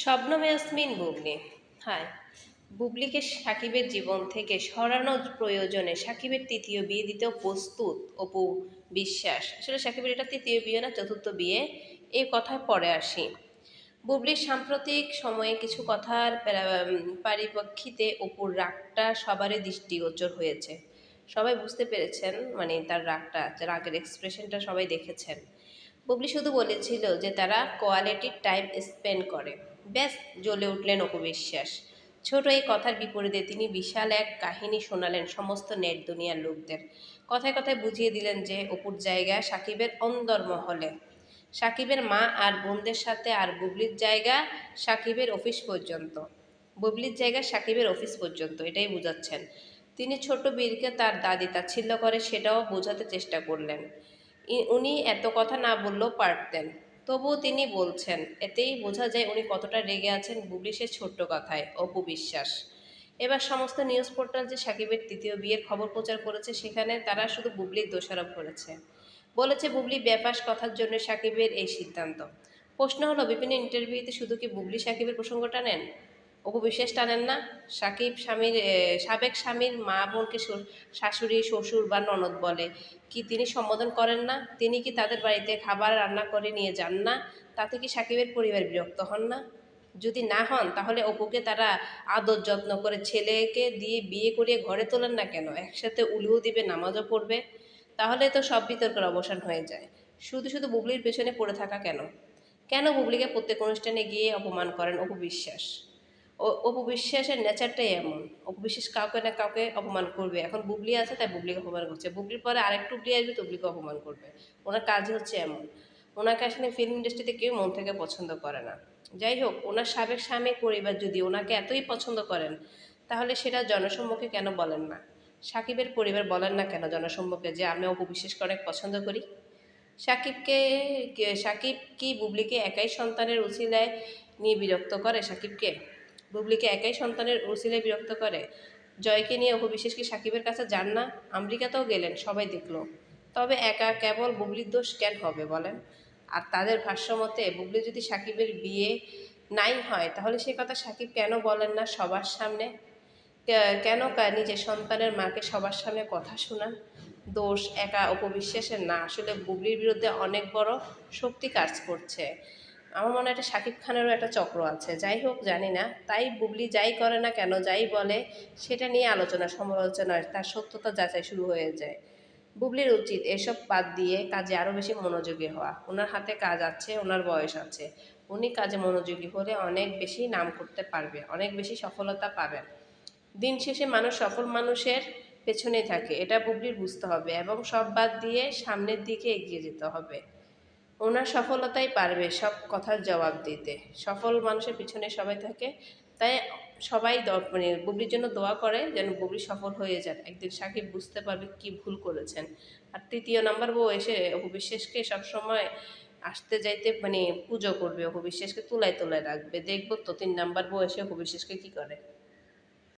Shabnam Yasmin Bubly. High. বুবলিকে সাকিবের জীবন থেকে সরানোর প্রয়োজনে সাকিবের তৃতীয় বিয়ে দিতেও প্রস্তুত অপু বিশ্বাস। আসলে সাকিবের এটা তৃতীয় বিয়ে না, চতুর্থ বিয়ে। এই কথায় পরে আসি। বুবলির সাম্প্রতিক সময়ে কিছু কথার পরিপ্রেক্ষিতে অপুর রাগটা সবারই দৃষ্টিগোচর হয়েছে। সবাই বুঝতে পেরেছেন, মানে তার রাগের এক্সপ্রেশনটা সবাই দেখেছেন। বুবলি শুধু বলেছিল যে তারা কোয়ালিটি টাইম স্পেন্ড করে। ব্যাস, জ্বলে উঠলেন অপু বিশ্বাস। ছোট এই কথার বিপরীতে তিনি বিশাল এক কাহিনী শোনালেন সমস্ত নেট দুনিয়ার লোকদের। কথায় কথায় বুঝিয়ে দিলেন যে অপুর জায়গা সাকিবের অন্দরমহলে, সাকিবের মা আর বোনদের সাথে, আর বুবলির জায়গা সাকিবের অফিস পর্যন্ত। বুবলির জায়গা সাকিবের অফিস পর্যন্ত, এটাই বোঝাচ্ছেন তিনি। ছোট বীরকে তার দাদি তাচ্ছিল্য করে সেটাও বোঝাতে চেষ্টা করলেন। উনি এত কথা না বললেও পারতেন, তবুও তিনি বলছেন। এতেই বোঝা যায় উনি কতটা রেগে আছেন বুবলি সে ছোট্ট কথায়। অপু বিশ্বাস। এবার সমস্ত নিউজ পোর্টাল যে সাকিবের তৃতীয় বিয়ের খবর প্রচার করেছে, সেখানে তারা শুধু বুবলির দোষারোপ করেছে। বলেছে বুবলি বেফাঁস কথার জন্য সাকিবের এই সিদ্ধান্ত। প্রশ্ন হলো, বিভিন্ন ইন্টারভিউতে শুধু কি বুবলি সাকিবের প্রসঙ্গ টানেন, অপু বিশ্বাস টানেন না? সাকিব সাবেক স্বামীর মা বোনকে শাশুড়ি, শ্বশুর বা ননদ বলে কি তিনি সম্বোধন করেন না? তিনি কি তাদের বাড়িতে খাবার রান্না করে নিয়ে যান না? তাতে কি সাকিবের পরিবার বিরক্ত হন না? যদি না হন, তাহলে অপুকে তারা আদর যত্ন করে ছেলেকে দিয়ে বিয়ে করিয়ে ঘরে তোলেন না কেন? একসাথে উলুও দিবে, নামাজও পড়বে। তাহলে তো সব বিতর্কের অবসান হয়ে যায়। শুধু শুধু বুবলির পেছনে পড়ে থাকা কেন? কেন বুবলিকে প্রত্যেক অনুষ্ঠানে গিয়ে অপমান করেন অপু বিশ্বাস? অপু বিশ্বাসের নেচারটাই এমন। অপু বিশ্বাস কাউকে না কাউকে অপমান করবে। এখন বুবলি আছে তাই বুবলিকে অপমান করছে, বুবলির পরে আরেকটু বুবলি আসবে, বুবলিকে অপমান করবে। ওনার কাজই হচ্ছে এমন। ওনাকে আসলে ফিল্ম ইন্ডাস্ট্রিতে কেউ মন থেকে পছন্দ করে না। যাই হোক, ওনার সাবেক স্বামীর পরিবার যদি ওনাকে এতই পছন্দ করেন, তাহলে সেটা জনসম্মুখে কেন বলেন না? সাকিবের পরিবার বলেন না কেন জনসম্মুখে যে আমি অপু বিশ্বাসকে অনেক পছন্দ করি? সাকিব কি বুবলিকে একাই সন্তানের উছিলায় নিয়ে বিরক্ত করে? সাকিবকে বুবলিকে একাই সন্তানের উছিলায় বিরক্ত করে? জয়কে নিয়ে অপু বিশ্বাস কি সাকিবের কাছে যান না? আমেরিকাতেও গেলেন, সবাই দেখল। তবে একা কেবল বুবলির দোষ কেন হবে বলেন? আর তাদের ভাষ্যমতে বুবলি যদি সাকিবের বিয়ে নাই হয়, তাহলে সে কথা সাকিব কেন বলেন না সবার সামনে? কেন নিজের সন্তানের মাকে সবার সামনে কথা শোনান? দোষ একা অপবিশ্বাসের না, আসলে বুবলির বিরুদ্ধে অনেক বড় শক্তি কাজ করছে। আমার মনে হয় এটা শাকিব খানেরও একটা চক্র আছে। যাই হোক, জানি না। তাই বুবলি যাই করে না কেন, যাই বলে, সেটা নিয়ে আলোচনা সমালোচনা, তার সত্যতা যাচাই শুরু হয়ে যায়। বুবলির উচিত এসব বাদ দিয়ে কাজে আরও বেশি মনোযোগী হওয়া। ওনার হাতে কাজ আছে, ওনার বয়স আছে। উনি কাজে মনোযোগী হলে অনেক বেশি নাম করতে পারবে, অনেক বেশি সফলতা পাবেন। দিন শেষে মানুষ সফল মানুষের পেছনে থাকে, এটা বুবলির বুঝতে হবে, এবং সব বাদ দিয়ে সামনের দিকে এগিয়ে যেতে হবে। ওনার সফলতাই পারবে সব কথার জবাব দিতে। সফল মানুষের পিছনে সবাই থাকে। তাই সবাই মানে বুবলির জন্য দোয়া করে যেন বুবলি সফল হয়ে যান। একদিন সাকিব বুঝতে পারবে কি ভুল করেছেন। আর তৃতীয় নাম্বার বউ এসে অপু বিশ্বাসকে সবসময় আসতে যাইতে মানে পুজো করবে, অপু বিশ্বাসকে তুলায় তুলায় রাখবে। দেখবো তো 3 নাম্বার বউ এসে অপু বিশ্বাসকে কী করে।